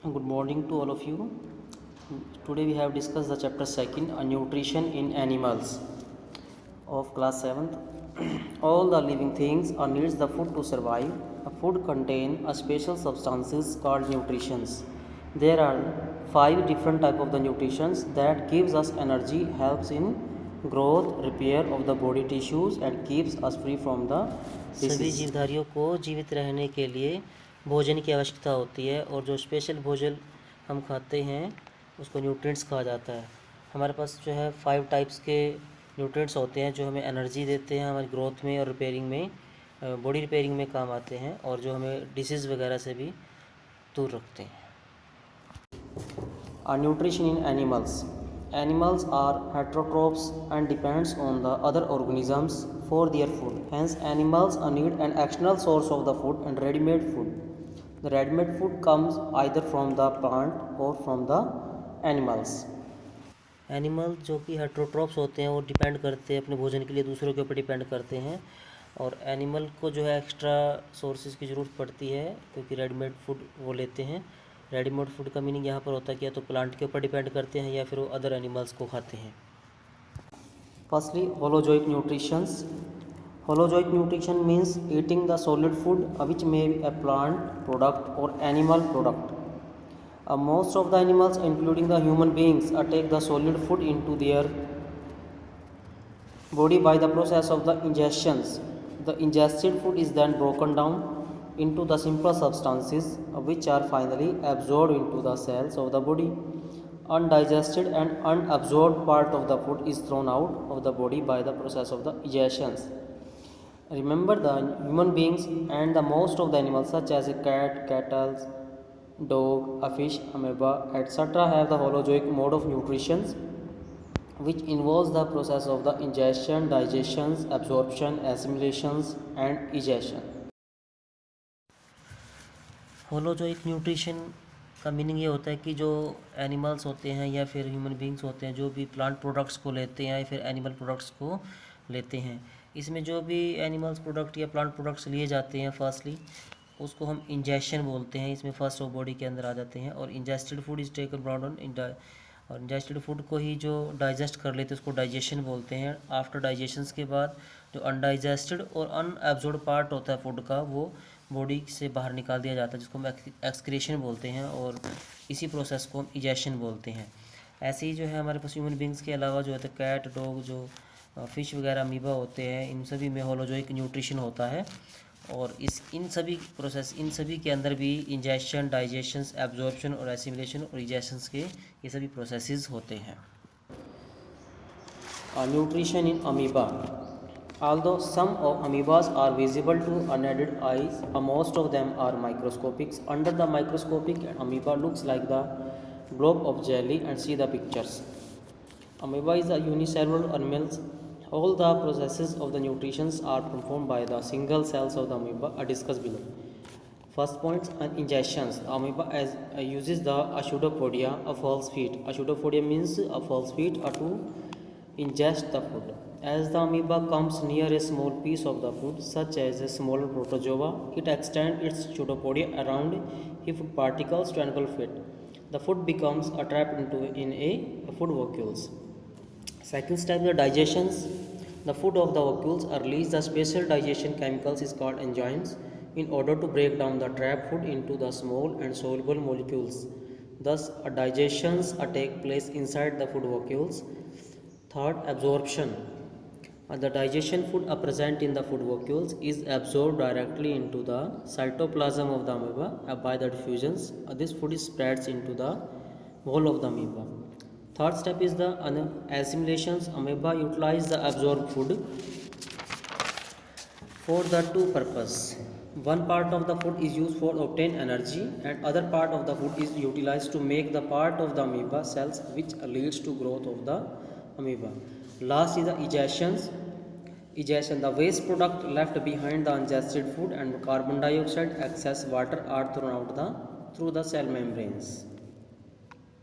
Good morning to all of you. Today we have discussed the chapter 2nd, nutrition in animals of class 7th. All the living things needs the food to survive. A food contain a special substances called nutritions. There are 5 different type of the nutritions that gives us energy, helps in growth, repair of the body tissues and keeps us free from the disease. सभी जीवधारियों को जीवित रहने के लिए भोजन की आवश्यकता होती है और जो स्पेशल भोजन हम खाते हैं उसको न्यूट्रिएंट्स कहा जाता है। हमारे पास जो है 5 टाइप्स के न्यूट्रिएंट्स होते हैं जो हमें एनर्जी देते हैं, हमारी ग्रोथ में और रिपेयरिंग में, बॉडी रिपेयरिंग में काम आते हैं और जो हमें डिसीज़ वगैरह से भी दूर रखते हैं। Nutrition in animals. Animals are heterotrophs and depends on the other organisms for their food. Hence, animals need an external source of the food and ready-made food. The ready-made food comes either from the plant or from the animals. Animal जो कि heterotrophs होते हैं वो depend करते हैं अपने भोजन के लिए दूसरों के ऊपर डिपेंड करते हैं और एनिमल को जो है एक्स्ट्रा सोर्सेज की ज़रूरत पड़ती है क्योंकि रेडीमेड फूड वो लेते हैं। रेडीमेड फूड का मीनिंग यहाँ पर होता है कि या तो प्लांट के ऊपर डिपेंड करते हैं या फिर वो अदर एनिमल्स को खाते हैं। Firstly holozoic nutritions. Holozoic nutrition means eating the solid food which may be a plant product और animal product. Most of the animals including the human beings take the solid food into their body by the process of the ingestions. The ingested food is then broken down into the simpler substances which are finally absorbed into the cells of the body. Undigested and unabsorbed part of the food is thrown out of the body by the process of the ingestions. Remember, the human beings and the most of the animals such as a cat, cattle, dog, a fish, amoeba, etc. have the holozoic mode of nutrition which involves the process of the ingestion, digestion, absorption, assimilations and egestion. Holozoic nutrition का meaning ये होता है कि जो animals होते हैं या फिर ह्यूमन बींग्स होते हैं जो भी प्लांट प्रोडक्ट्स को लेते हैं या फिर एनिमल प्रोडक्ट्स को लेते हैं, इसमें जो भी एनिमल्स प्रोडक्ट या प्लांट प्रोडक्ट्स लिए जाते हैं फर्स्टली उसको हम इंजेक्शन बोलते हैं। इसमें फर्स्ट वो बॉडी के अंदर आ जाते हैं और ingested food is taken brown on और इंजेस्टेड फूड को ही जो डाइजेस्ट कर लेते हैं उसको डाइजेशन बोलते हैं। आफ्टर डाइजेशन के बाद जो अनडाइजेस्टेड और अनएब्जॉर्ब पार्ट होता है फूड का वो बॉडी से बाहर निकाल दिया जाता है जिसको हम एक्सक्रीशन बोलते हैं और इसी प्रोसेस को हम इजेशन बोलते हैं। ऐसे ही जो है हमारे पास ह्यूमन बींग्स के अलावा जो होते हैं कैट, डॉग, जो फिश वगैरह अमीबा होते हैं, इन सभी में होलोजोइक न्यूट्रिशन होता है और इन सभी के अंदर भी इंजेक्शन, डाइजेशन, एब्जॉर्प्शन और एसिमिलेशन और इजेशंस के ये सभी प्रोसेसेस होते हैं। Nutrition in amoeba. Although some of amoebas are visible to unaided eyes, most of them are microscopic. Under the microscopic, an amoeba looks like the globe of jelly and see the pictures. Amoeba is a unicellular animal. All the processes of the nutrition are performed by the single cells of the amoeba are discussed below. First point, ingestions. The amoeba uses the Pseudopodia, a false feet. Pseudopodia means a false feet to ingest the food. As the amoeba comes near a small piece of the food, such as a smaller protozoa, it extends its pseudopodia around food particles to engulf it. The food becomes trapped in a food vacuoles. Second step, the digestions. The food of the vacuoles are released. The special digestion chemicals is called enzymes in order to break down the trapped food into the small and soluble molecules. Thus, digestions take place inside the food vacuoles. Third, absorption. The digestion food present in the food vacuoles is absorbed directly into the cytoplasm of the amoeba by the diffusions. This food is spreads into the whole of the amoeba. Third step is the assimilations. Amoeba utilize the absorbed food for the two purpose. One part of the food is used for obtain energy and other part of the food is utilized to make the part of the amoeba cells which leads to growth of the amoeba. Last is the egestions. Egestion, the waste product left behind the ingested food and carbon dioxide, excess water are thrown out through the cell membranes.